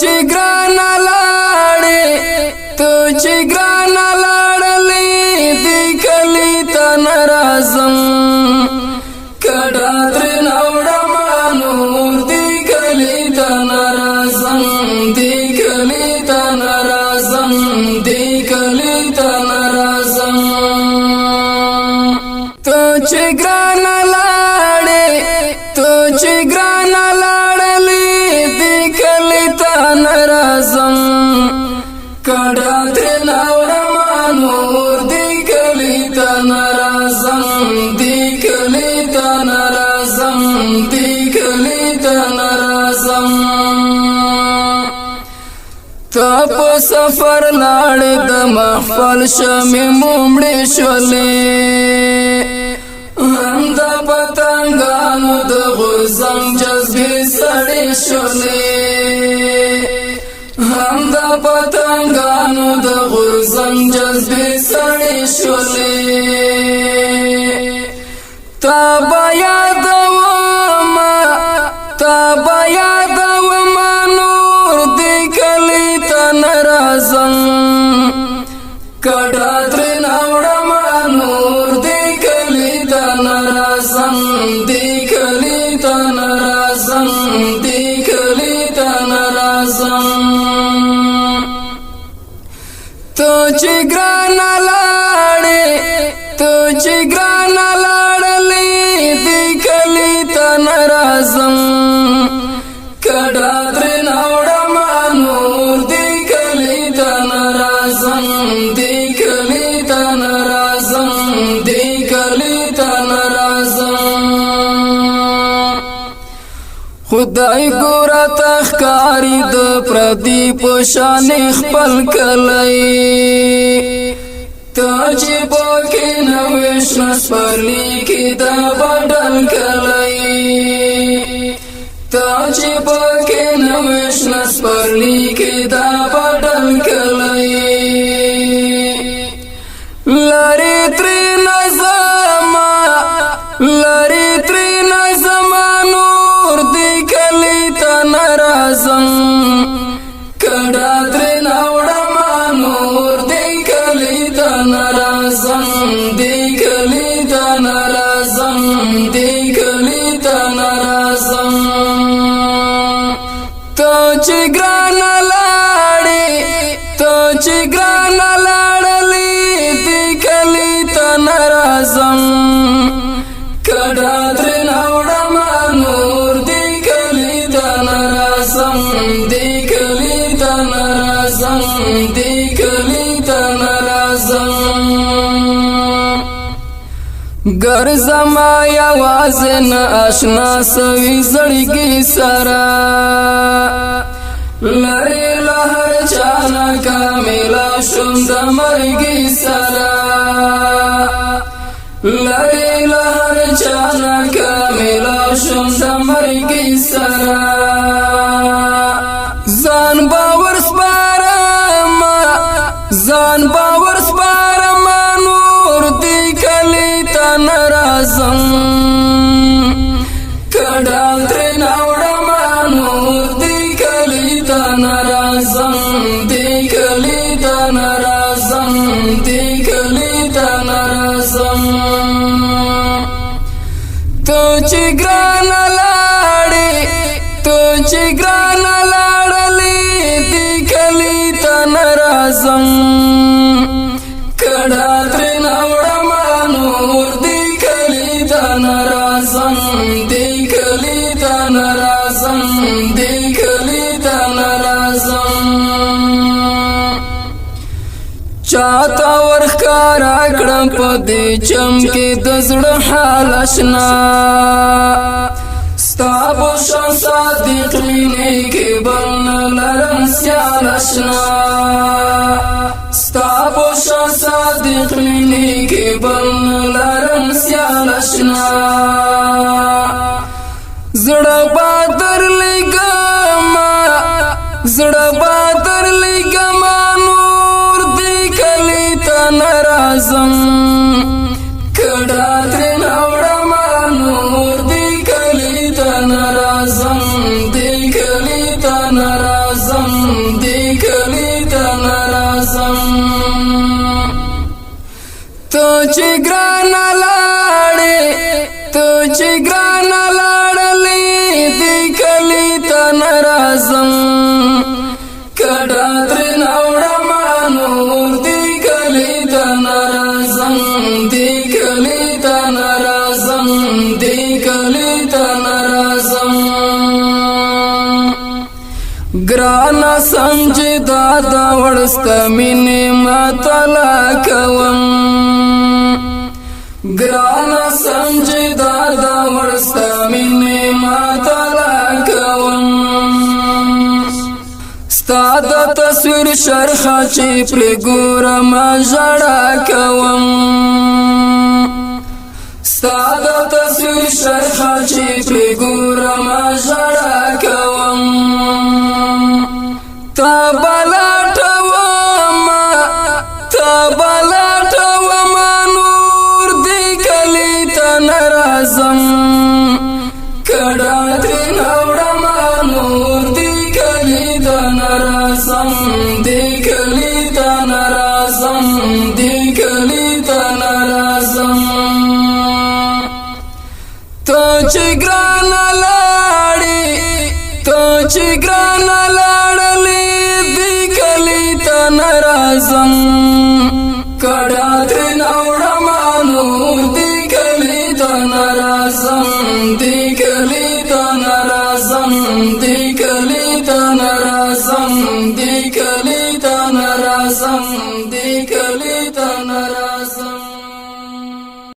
چې ګران لاړې تو چې ګران لاړلې دې کلی ته ناراضم کډا تر نوړم نور دې کلی ته ناراضم دې کلی ته ناراضم دې کلی ته ناراضم تو چې ګران لاړې تو چې ګران ناراضم کډا تر نوړم نور دې کلی ته ناراضم دې کلی ته ناراضم دې کلی ته ناراضم ته په سفر لاړې د محفل شمې مومړې شولې هم د پتنګانو د غوزم جذبې سړې شولې هم د پتنګانو د غوزم جذبې سړې شولې تا به یادومه نور دې کلی ته ناراضم کډا ترې نوړم نور دې کلی ته ناراضم دې کلی ته ناراضم دې کلی ته ناراضم تو چې ګران لاړې تو چې ګران لاړلې دې کلی ته ناراضم کډا ترې نوړم نور دې کلی ته ناراضم دې کلی ته ناراضم دې کلی ته ناراضم خدای ګوره تخکاری د پردی په شان خپل کلی ته چې پکې نه وشنه سپرلی کې د بدل کلی ته چې پکې نه وشنه سپرلی کې د بدل کلی لری ترې نظم لری ترې نظم ناراضم کډا ترې نوړم نور دې کلی ته ناراضم دې کلی ته ناراضم دې کلی ته ناراضم تو چې ګران لاړې تو چې ګران لاړلې دې کلی ته ناراضم کډا ترې نوړم نور دې کلی ته ناراضم دې کلی ته ناراضم دې کلی ته ناراضم ګرځما یوازې نه آشنا سوي زړګي سره لری له هر چا نه کامله شوم د مرګي سره لری له هر چا نه کامله شوم د مرګي سره ځان باور سپارم نور دې کلی ته ناراضم کډا ترې نوړم نور دې کلی ته ناراضم دې کلی ته ناراضم دې کلی ته ناراضم تو چې ګران لاړې تو چې ګران لاړلې دې کلی ته ناراضم کډا ترې نوړم نور دې کلی ته ناراضم دې کلی ته ناراضم دې کلی ته ناراضم چاته ورښکارا کړم په دې چم کې د زړه حال اشنا ستا په شان صادق مینې کې بل نه لرم سیال اشنا ستا په شان صادق مینې کې بل نه لرم سیال اشنا زړه بادر لګم نور دې کلی ته ناراضم کډا ترې نوړم نور دې کلی ته ناراضم دې کلی ته ناراضم چې ګران لاړې تو چې ګران لاړلې دې کلی ته ناراضم کډا تر نوړه نور دې کلی ته ناراضم دې کلی ته ناراضم دې کلی ته ناراضم ګران سمجدا دا ورست مینه ماتلا کوم ګران سمجدا دا ورست مینه ماتلا کوم ستاد تصویر شرخه چې پر ګورم ژړا کوم ستاد تصویر شرخه چې پر ګورم ژړا کوم تا بلاټوم نور دې کلی ته ناراضم کډا تر نوړم نور دې کلی ته ناراضم دې کلی ته ناراضم دې کلی ته ناراضم ته چې ګران لاړې ته چې ګران لاړلې دې کلی ته ناراضم